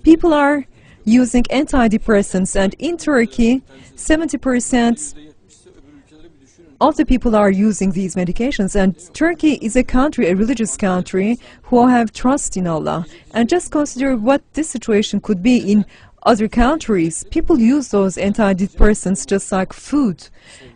People are using antidepressants, and in Turkey, 70% of the people are using these medications. And Turkey is a country, a religious country, who have trust in Allah. And just consider what this situation could be in other countries. People use those antidepressants just like food.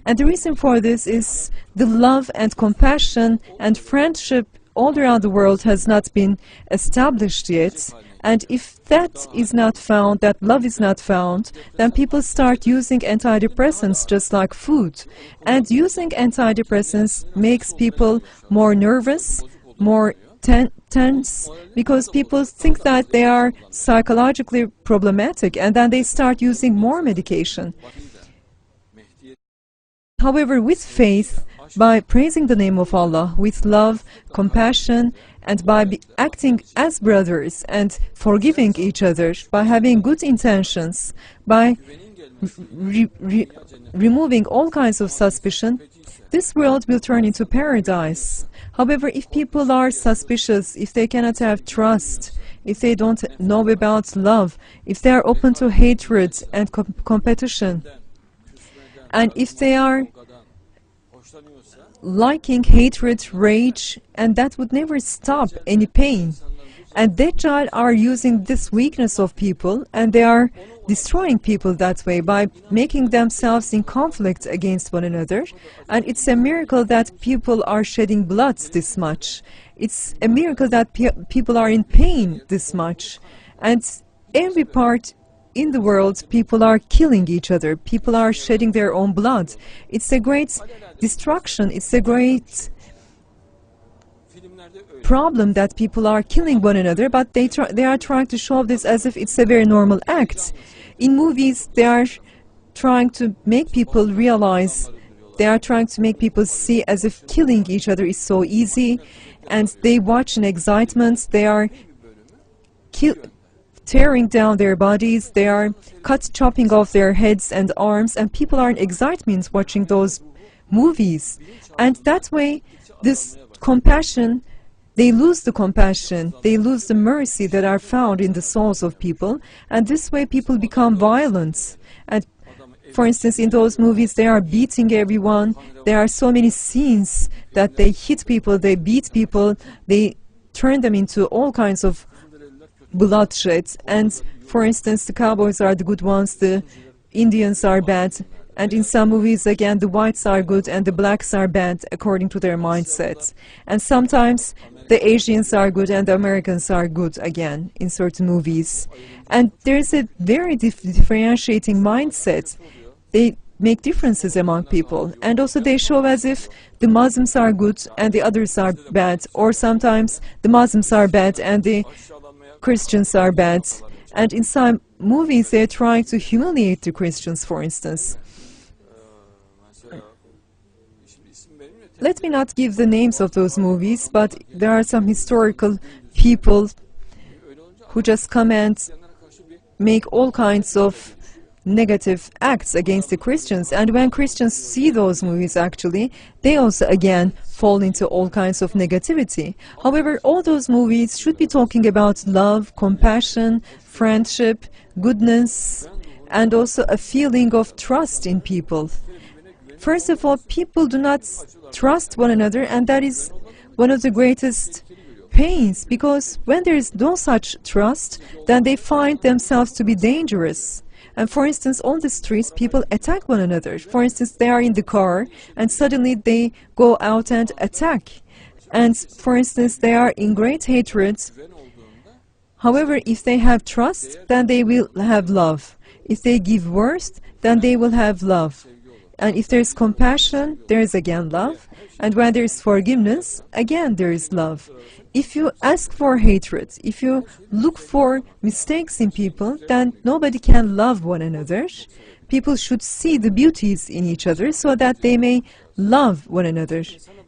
And the reason for this is the love and compassion and friendship all around the world has not been established yet. And if that is not found, that love is not found, then people start using antidepressants just like food. And using antidepressants makes people more nervous, more tense, because people think that they are psychologically problematic, and then they start using more medication. However, with faith, by praising the name of Allah, with love, compassion, and by acting as brothers and forgiving each other, by having good intentions, by removing all kinds of suspicion, this world will turn into paradise. However, if people are suspicious, if they cannot have trust, if they don't know about love, if they are open to hatred and competition, and if they are liking hatred, rage, and that would never stop any pain. And Dajjal are using this weakness of people, and they are destroying people that way by making themselves in conflict against one another. And it's a miracle that people are shedding blood this much. It's a miracle that people are in pain this much. And every part in the world, people are killing each other. People are shedding their own blood. It's a great destruction. It's a great problem that people are killing one another, but they are trying to show this as if it's a very normal act. In movies, they are trying to make people realize, they are trying to make people see as if killing each other is so easy, and they watch in excitement, they are tearing down their bodies, they are chopping off their heads and arms, and people are in excitement watching those movies. And that way, this compassion, they lose the compassion, they lose the mercy that are found in the souls of people, and this way people become violent. And for instance, in those movies, they are beating everyone. There are so many scenes that they hit people, they beat people, they turn them into all kinds of bloodshed. And for instance, the cowboys are the good ones, the Indians are bad, and in some movies again the whites are good and the blacks are bad according to their mindsets. And sometimes the Asians are good and the Americans are good again in certain movies. And there's a very differentiating mindset. They make differences among people, and also they show as if the Muslims are good and the others are bad, or sometimes the Muslims are bad and the Christians are bad. And in some movies they're trying to humiliate the Christians, for instance. Let me not give the names of those movies, but there are some historical people who just come and make all kinds of negative acts against the Christians. And when Christians see those movies, actually, they also again fall into all kinds of negativity. However, all those movies should be talking about love, compassion, friendship, goodness, and also a feeling of trust in people. First of all, people do not trust one another, and that is one of the greatest pains, because when there is no such trust, then they find themselves to be dangerous. And for instance, on the streets, people attack one another. For instance, they are in the car, and suddenly they go out and attack. And for instance, they are in great hatred. However, if they have trust, then they will have love. If they give worst, then they will have love. And if there is compassion, there is again love. And when there is forgiveness, again there is love. If you ask for hatred, if you look for mistakes in people, then nobody can love one another. People should see the beauties in each other so that they may love one another.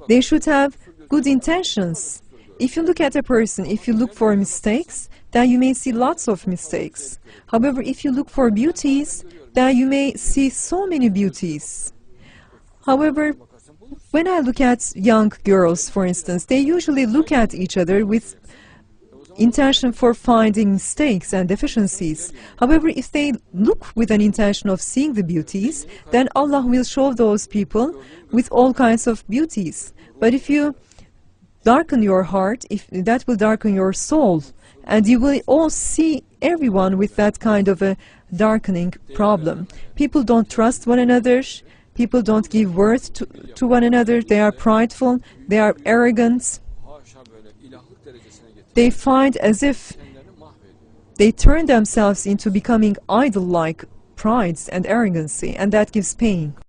They should have good intentions. If you look at a person, if you look for mistakes, then you may see lots of mistakes. However, if you look for beauties, then you may see so many beauties. However, when I look at young girls, for instance, they usually look at each other with intention for finding mistakes and deficiencies. However, if they look with an intention of seeing the beauties, then Allah will show those people with all kinds of beauties. But if you darken your heart, if that will darken your soul, and you will all see everyone with that kind of a darkening problem. People don't trust one another. People don't give worth to one another. They are prideful. They are arrogant. They find as if they turn themselves into becoming idol-like prides and arrogancy, and that gives pain.